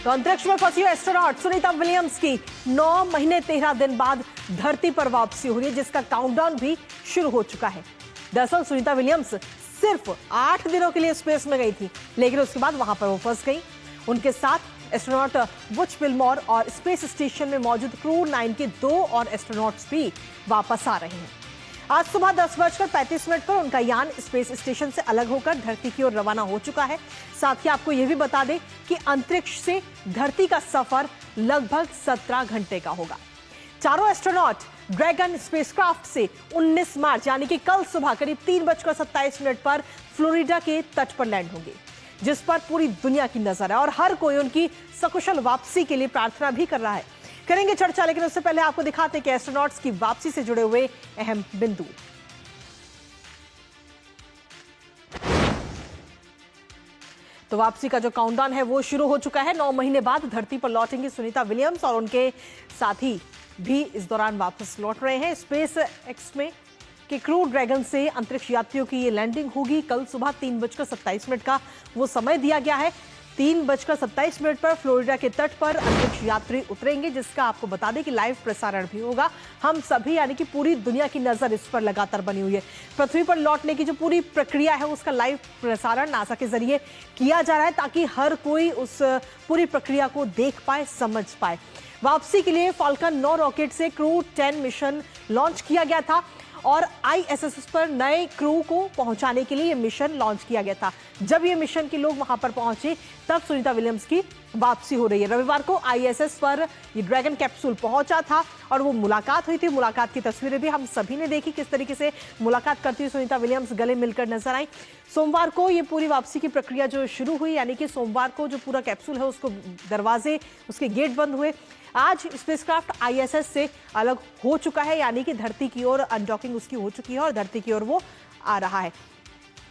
तो अंतरिक्ष में फंसी एस्ट्रोनॉट सुनीता विलियम्स की 9 महीने 13 दिन बाद धरती पर वापसी हो रही है, जिसका काउंटडाउन भी शुरू हो चुका है। दरअसल सुनीता विलियम्स सिर्फ 8 दिनों के लिए स्पेस में गई थी, लेकिन उसके बाद वहां पर वो फंस गई। उनके साथ एस्ट्रोनॉट बुच विल्मोर और स्पेस स्टेशन में मौजूद क्रू 9 के 2 और एस्ट्रोनॉट्स भी वापस आ रहे हैं। आज सुबह 10:35 पर उनका यान स्पेस स्टेशन से अलग होकर धरती की ओर रवाना हो चुका है। साथ ही आपको यह भी बता दें कि अंतरिक्ष से धरती का सफर लगभग 17 घंटे का होगा। चारों एस्ट्रोनॉट ड्रैगन स्पेसक्राफ्ट से 19 मार्च यानी कि कल सुबह करीब 3:27 पर फ्लोरिडा के तट पर लैंड होंगे, जिस पर पूरी दुनिया की नजर है और हर कोई उनकी सकुशल वापसी के लिए प्रार्थना भी कर रहा है। करेंगे चर्चा, लेकिन उससे पहले आपको दिखाते हैं कि एस्ट्रोनॉट्स की वापसी से जुड़े हुए अहम बिंदु। तो वापसी का जो काउंटडाउन है वो शुरू हो चुका है। 9 महीने बाद धरती पर लौटेंगी सुनीता विलियम्स और उनके साथी भी इस दौरान वापस लौट रहे हैं। स्पेस एक्स में कि क्रू ड्रैगन से अंतरिक्ष यात्रियों की ये लैंडिंग होगी। कल सुबह 3:27 का वो समय दिया गया है। 3:27 पर फ्लोरिडा के तट पर अंतरिक्ष यात्री उतरेंगे, जिसका आपको बता दें कि लाइव प्रसारण भी होगा। हम सभी यानी कि पूरी दुनिया की नजर इस पर लगातार बनी हुई है। पृथ्वी पर लौटने की जो पूरी प्रक्रिया है उसका लाइव प्रसारण नासा के जरिए किया जा रहा है, ताकि हर कोई उस पूरी प्रक्रिया को देख पाए, समझ पाए। वापसी के लिए फाल्कन 9 रॉकेट से क्रू 10 मिशन लॉन्च किया गया था और ISS पर नए क्रू को पहुंचाने के लिए यह मिशन लॉन्च किया गया था। जब ये मिशन के लोग वहां पर पहुंचे तब सुनीता विलियम्स की वापसी हो रही है। रविवार को ISS पर ये ड्रैगन कैप्सूल पहुंचा था और वो मुलाकात हुई थी। मुलाकात की तस्वीरें भी हम सभी ने देखी, किस तरीके से मुलाकात करती हुई सुनीता विलियम्स गले मिलकर नजर आई। सोमवार को ये पूरी वापसी की प्रक्रिया जो शुरू हुई, यानी कि सोमवार को जो पूरा कैप्सूल है उसको दरवाजे, उसके गेट बंद हुए। आज स्पेसक्राफ्ट ISS से अलग हो चुका है, यानी कि धरती की ओर अनडॉकिंग उसकी हो चुकी है और धरती की ओर वो आ रहा है।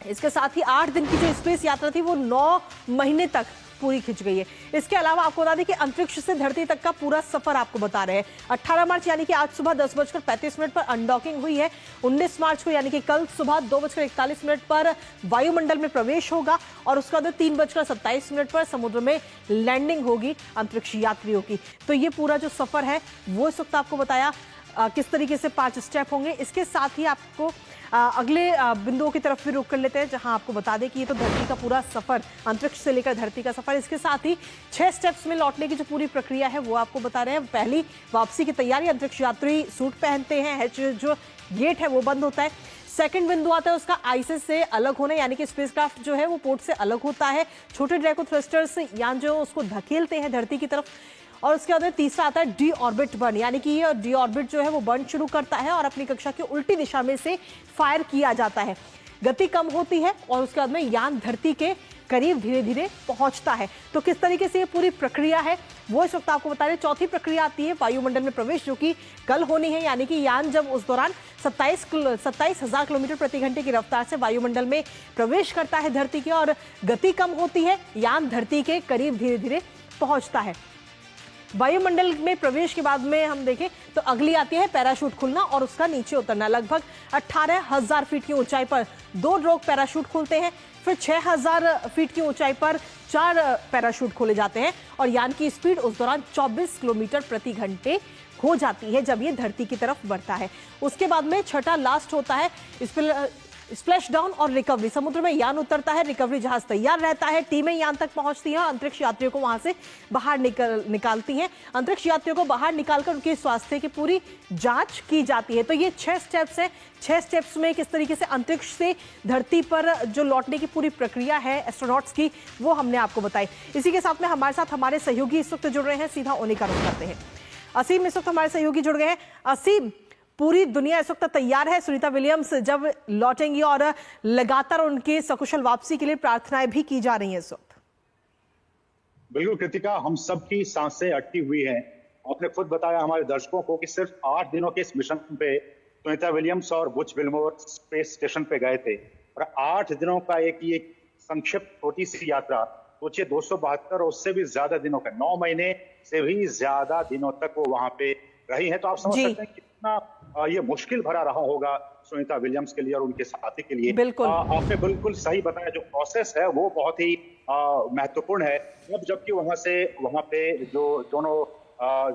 इसके साथ ही 8 दिन की जो स्पेस यात्रा थी वो 9 महीने तक पूरी खिंच गई है। इसके अलावा आपको बता दें कि अंतरिक्ष से धरती तक का पूरा सफर आपको बता रहे हैं। 18 मार्च यानी कि आज सुबह 10:35 पर अनडॉकिंग हुई है। 19 मार्च को यानी कि कल सुबह 2:41 पर वायुमंडल में प्रवेश होगा और उसके बाद 3:27 पर समुद्र में लैंडिंग होगी अंतरिक्ष यात्रियों की। तो ये पूरा जो सफर है वो इस वक्त आपको बताया किस तरीके से 5 स्टेप होंगे। इसके साथ ही आपको अगले बिंदुओं की तरफ भी रुख कर लेते हैं, जहां आपको बता दें कि ये तो धरती का पूरा सफर, अंतरिक्ष से लेकर धरती का सफर। इसके साथ ही 6 स्टेप्स में लौटने की जो पूरी प्रक्रिया है वो आपको बता रहे हैं। पहली वापसी की तैयारी, अंतरिक्ष यात्री सूट पहनते हैं, जो गेट है वो बंद होता है। सेकंड बिंदु आता है उसका ISS से अलग होना, यानी कि स्पेसक्राफ्ट जो है वो पोर्ट से अलग होता है। छोटे ड्रैको थ्रस्टर्स यान जो उसको धकेलते हैं धरती की तरफ। और उसके बाद तीसरा आता है डी ऑर्बिट बर्न, यानी कि ये डी ऑर्बिट जो है वो बर्न शुरू करता है और अपनी कक्षा की उल्टी दिशा में से फायर किया जाता है। गति कम होती है और उसके बाद में यान धरती के करीब धीरे धीरे पहुंचता है। तो किस तरीके से ये पूरी प्रक्रिया है वो इस वक्त आपको बता रहे। चौथी प्रक्रिया आती है वायुमंडल में प्रवेश, जो कि कल होनी है, यानी कि यान जब उस दौरान 27,000 किलोमीटर प्रति घंटे की रफ्तार से वायुमंडल में प्रवेश करता है धरती के, और गति कम होती है, यान धरती के करीब धीरे धीरे पहुंचता है। वायुमंडल में प्रवेश के बाद में हम देखें तो अगली आती है पैराशूट खुलना और उसका नीचे उतरना। लगभग 18,000 फीट की ऊंचाई पर 2 ड्रॉग पैराशूट खुलते हैं, फिर 6,000 फीट की ऊंचाई पर 4 पैराशूट खोले जाते हैं और यान की स्पीड उस दौरान 24 किलोमीटर प्रति घंटे हो जाती है जब ये धरती की तरफ बढ़ता है। उसके बाद में छठा लास्ट होता है स्प्लैश डाउन और रिकवरी। समुद्र में यान उतरता है, रिकवरी जहाज तैयार रहता है, टीमें यान तक पहुंचती हैं, अंतरिक्ष यात्रियों को वहां से बाहर निकालती हैं। अंतरिक्ष यात्रियों को बाहर निकालकर उनके स्वास्थ्य की पूरी जांच की जाती है। तो ये 6 स्टेप्स हैं। 6 स्टेप्स में किस तरीके से अंतरिक्ष से धरती पर जो लौटने की पूरी प्रक्रिया है एस्ट्रोनॉट्स की, वो हमने आपको बताई। इसी के साथ में हमारे साथ हमारे सहयोगी इस वक्त जुड़ रहे हैं, सीधा उन्हीं का रुख करते हैं। असीम इस वक्त हमारे सहयोगी जुड़ गए हैं। असीम, पूरी दुनिया इस वक्त तैयार है सुनीता विलियम्स जब लौटेंगी और लगातार उनके सकुशल वापसी के लिए प्रार्थनाएं भी की जा रही हैं इस वक्त। बिल्कुल कृतिका, हम सबकी सांसें अटकी हुई हैं। आपने खुद बताया हमारे दर्शकों को कि सिर्फ 8 दिनों के इस मिशन पे सुनीता विलियम्स और बुच विल्मोर स्पेस स्टेशन पे गए थे और 8 दिनों का ये संक्षिप्त छोटी सी यात्रा, सोचिए 272 और उससे भी ज्यादा दिनों का, 9 महीने से भी ज्यादा दिनों तक वो वहां पे रही है। तो आप समझ सकते हैं कितना ये मुश्किल भरा रहा होगा सुनीता विलियम्स के लिए और उनके साथी के लिए। बिल्कुल। आपने बिल्कुल सही बताया, जो प्रोसेस है वो बहुत ही महत्वपूर्ण है। अब जबकि वहां पे जो दोनों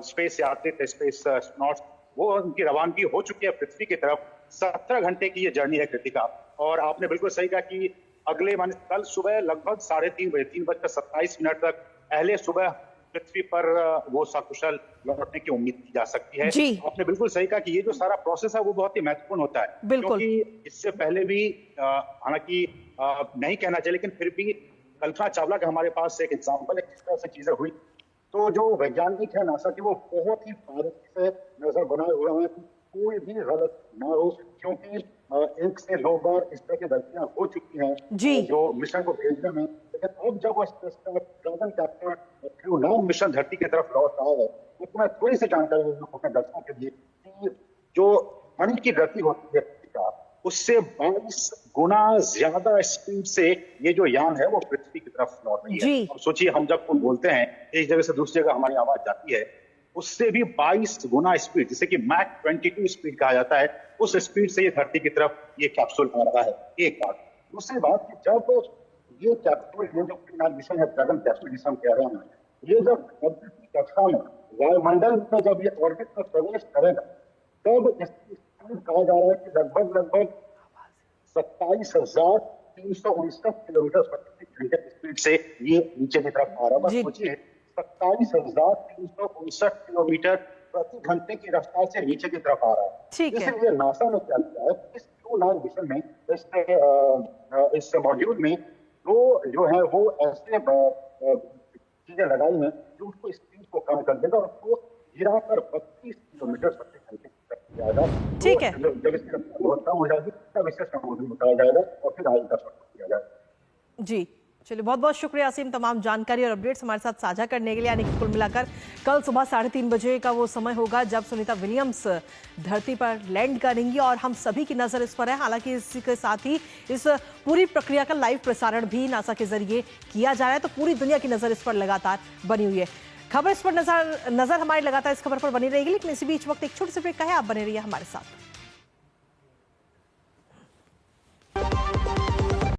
स्पेस यात्री थे, स्पेस एस्ट्रोनॉट्स, वो उनकी रवानगी हो चुकी है पृथ्वी की तरफ। 17 घंटे की ये जर्नी है कृतिका। और आपने बिल्कुल सही कहा कि अगले माने कल सुबह लगभग 3:30 बजे, 3:27 तक पहले सुबह पृथ्वी पर वो सकुशल लौटने की उम्मीद की जा सकती है। जी। आपने बिल्कुल सही कहा कि ये जो सारा प्रोसेस है वो बहुत ही महत्वपूर्ण होता है, बिल्कुल। क्योंकि इससे पहले भी हालांकि नहीं कहना चाहिए, लेकिन फिर भी कल्पना चावला का हमारे पास एक एग्जाम्पल है किस तरह से चीजें हुई। तो जो वैज्ञानिक है नासा के, वो बहुत ही बारीकी से नजर बनाए हुए हैं कि कोई भी गलत ना हो, क्योंकि एक से 2 बार इस तरह की गलतियां हो चुकी हैं जी। जो मिशन को भेजने में। लेकिन अब जब वो ड्रैगन कैप्टर Q9 मिशन धरती की तरफ लौट रहा है, तो मैं थोड़ी सी जानकारी दूं अपने दर्शकों के लिए कि जो ध्वनि की गति होती है का, उससे 22 गुना ज्यादा स्पीड से ये जो यान है वो पृथ्वी की तरफ लौट रही है। जी। अब सोचिए, हम जब बोलते हैं एक जगह से दूसरी जगह हमारी आवाज जाती है, उससे भी 22 गुना स्पीड, जिसे कि मैक 22 स्पीड कहा जाता है, उस स्पीड से ये धरती की तरफ ये कैप्सूल आ रहा है। एक बात। दूसरी बात कि जब ये कैप्सूल, ये जो Q9 मिशन है, ड्रैगन कैप्सूल जिसे हम कह रहे हैं, ये जब धरती की कक्षा में वायुमंडल में जब ये ऑर्बिट में प्रवेश करेगा, तब इसकी स्पीड कहा जा रहा है कि लगभग 27,359 किलोमीटर प्रति घंटे की स्पीड से ये नीचे की तरफ आ रहा है। सोचिए, 27,359 किलोमीटर प्रति घंटे की रफ्तार से नीचे की तरफ आ रहा है। ठीक है। इसलिए नासा ने क्या किया है, इस Q9 मिशन में, इस मॉड्यूल में जो है वो ऐसे चीजें लगाई हैं जो उसको स्पीड को कम कर देगा और उसको गिराकर 32 किलोमीटर प्रति घंटे की तरफ जाएगा। ठीक है। जब इसकी रफ्तार बहुत कम हो जाएगी तब इसे समुद्र में उतारा जाएगा और फिर आगे का सफर किया जाएगा। जी, चलिए, बहुत बहुत शुक्रिया असीम, तमाम जानकारी और अपडेट्स हमारे साथ साझा करने के लिए। यानी कि कुल मिलाकर कल सुबह 3:30 बजे का वो समय होगा जब सुनीता विलियम्स धरती पर लैंड करेंगी और हम सभी की नजर इस पर है। हालांकि इसी के साथ ही इस पूरी प्रक्रिया का लाइव प्रसारण भी नासा के जरिए किया जा रहा है, तो पूरी दुनिया की नजर इस पर लगातार बनी हुई है। खबर इस पर नजर हमारी लगातार इस खबर पर बनी रहेगी, लेकिन इसी बीच वक्त एक छोटी सी ब्रेक का है। आप बने रहिए हमारे साथ।